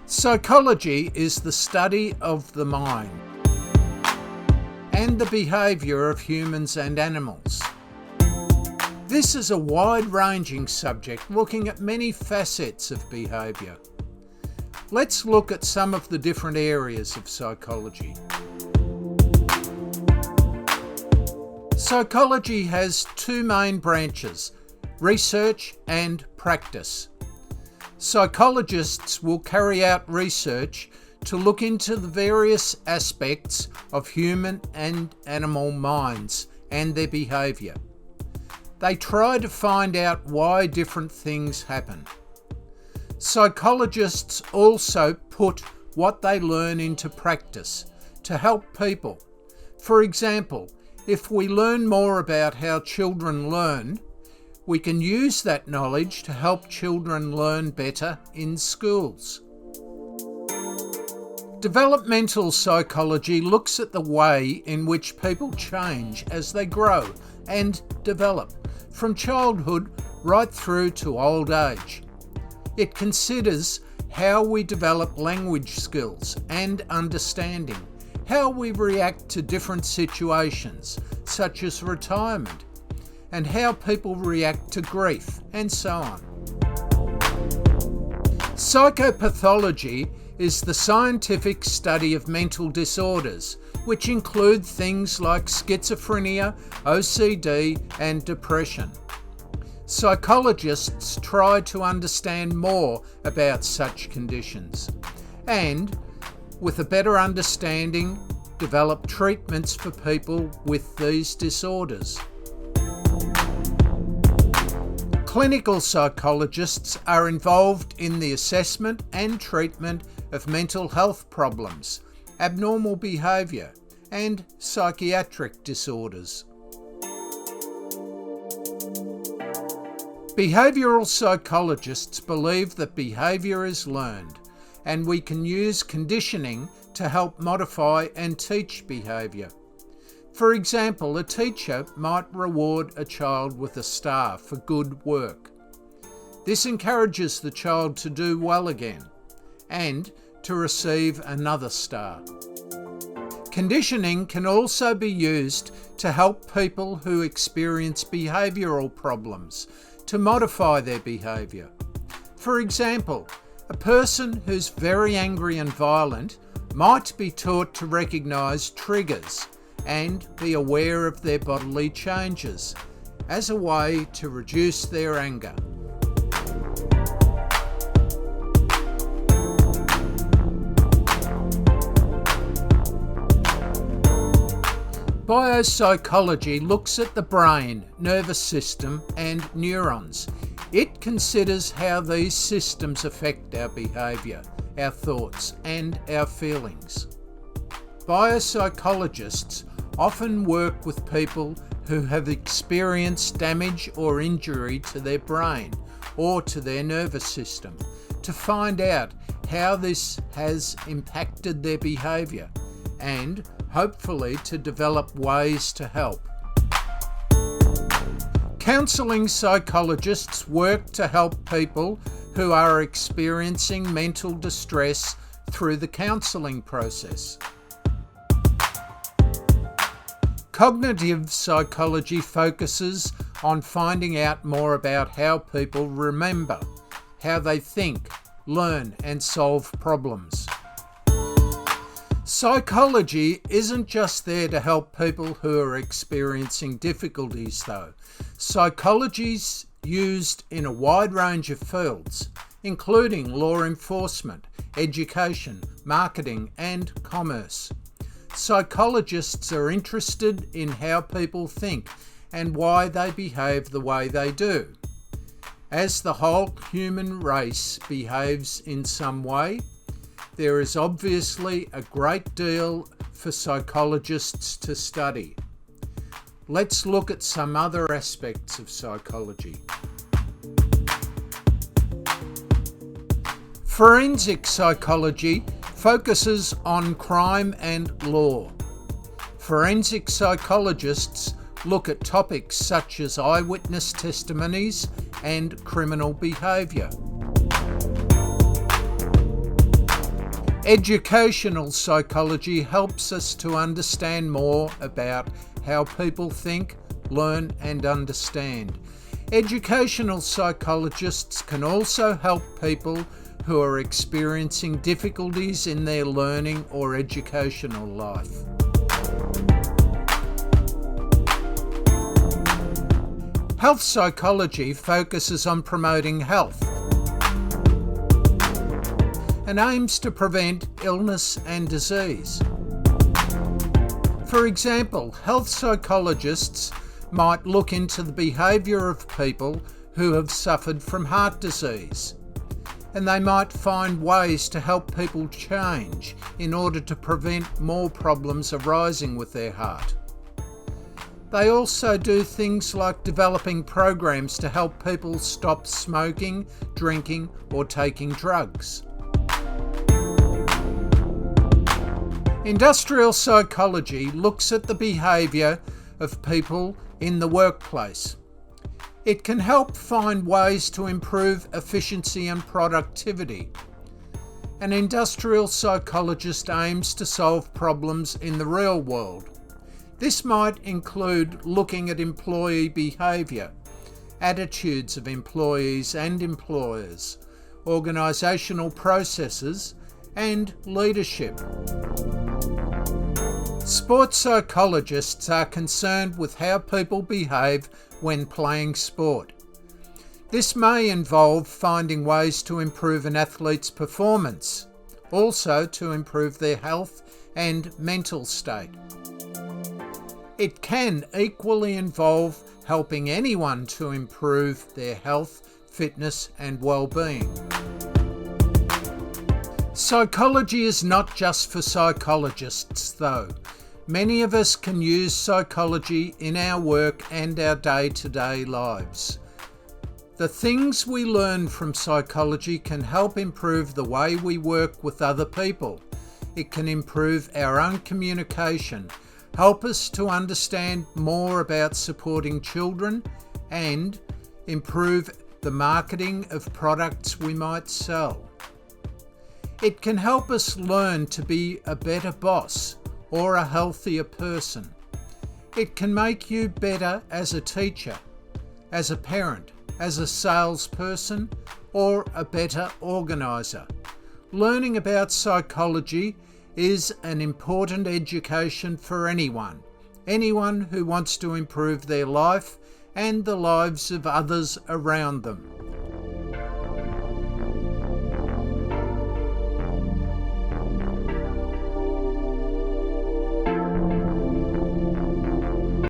Psychology is the study of the mind and the behaviour of humans and animals. This is a wide-ranging subject looking at many facets of behaviour. Let's look at some of the different areas of psychology. Psychology has two main branches: research and practice. Psychologists will carry out research to look into the various aspects of human and animal minds and their behaviour. They try to find out why different things happen. Psychologists also put what they learn into practice to help people. For example, if we learn more about how children learn, we can use that knowledge to help children learn better in schools. Developmental psychology looks at the way in which people change as they grow and develop, from childhood right through to old age. It considers how we develop language skills and understanding, how we react to different situations, such as retirement, and how people react to grief, and so on. Psychopathology is the scientific study of mental disorders, which include things like schizophrenia, OCD, and depression. Psychologists try to understand more about such conditions and, with a better understanding, develop treatments for people with these disorders. Clinical psychologists are involved in the assessment and treatment of mental health problems, abnormal behaviour, and psychiatric disorders. Behavioural psychologists believe that behaviour is learned, and we can use conditioning to help modify and teach behaviour. For example, a teacher might reward a child with a star for good work. This encourages the child to do well again and to receive another star. Conditioning can also be used to help people who experience behavioural problems to modify their behaviour. For example, a person who's very angry and violent might be taught to recognise triggers and be aware of their bodily changes as a way to reduce their anger. Biopsychology looks at the brain, nervous system, and neurons. It considers how these systems affect our behaviour, our thoughts, and our feelings. Biopsychologists often work with people who have experienced damage or injury to their brain or to their nervous system to find out how this has impacted their behaviour and hopefully to develop ways to help. Counselling psychologists work to help people who are experiencing mental distress through the counselling process. Cognitive psychology focuses on finding out more about how people remember, how they think, learn, and solve problems. Psychology isn't just there to help people who are experiencing difficulties, though. Psychology's used in a wide range of fields, including law enforcement, education, marketing, and commerce. Psychologists are interested in how people think and why they behave the way they do. As the whole human race behaves in some way, there is obviously a great deal for psychologists to study. Let's look at some other aspects of psychology. Forensic psychology focuses on crime and law. Forensic psychologists look at topics such as eyewitness testimonies and criminal behaviour. Educational psychology helps us to understand more about how people think, learn and understand. Educational psychologists can also help people who are experiencing difficulties in their learning or educational life. Health psychology focuses on promoting health and aims to prevent illness and disease. For example, health psychologists might look into the behaviour of people who have suffered from heart disease, and they might find ways to help people change in order to prevent more problems arising with their heart. They also do things like developing programs to help people stop smoking, drinking, or taking drugs. Industrial psychology looks at the behaviour of people in the workplace. It can help find ways to improve efficiency and productivity. An industrial psychologist aims to solve problems in the real world. This might include looking at employee behaviour, attitudes of employees and employers, organisational processes, and leadership. Sports psychologists are concerned with how people behave when playing sport. This may involve finding ways to improve an athlete's performance, also to improve their health and mental state. It can equally involve helping anyone to improve their health, fitness and well-being. Psychology is not just for psychologists, though. Many of us can use psychology in our work and our day-to-day lives. The things we learn from psychology can help improve the way we work with other people. It can improve our own communication, help us to understand more about supporting children, and improve the marketing of products we might sell. It can help us learn to be a better boss or a healthier person. It can make you better as a teacher, as a parent, as a salesperson, or a better organiser. Learning about psychology is an important education for anyone who wants to improve their life and the lives of others around them.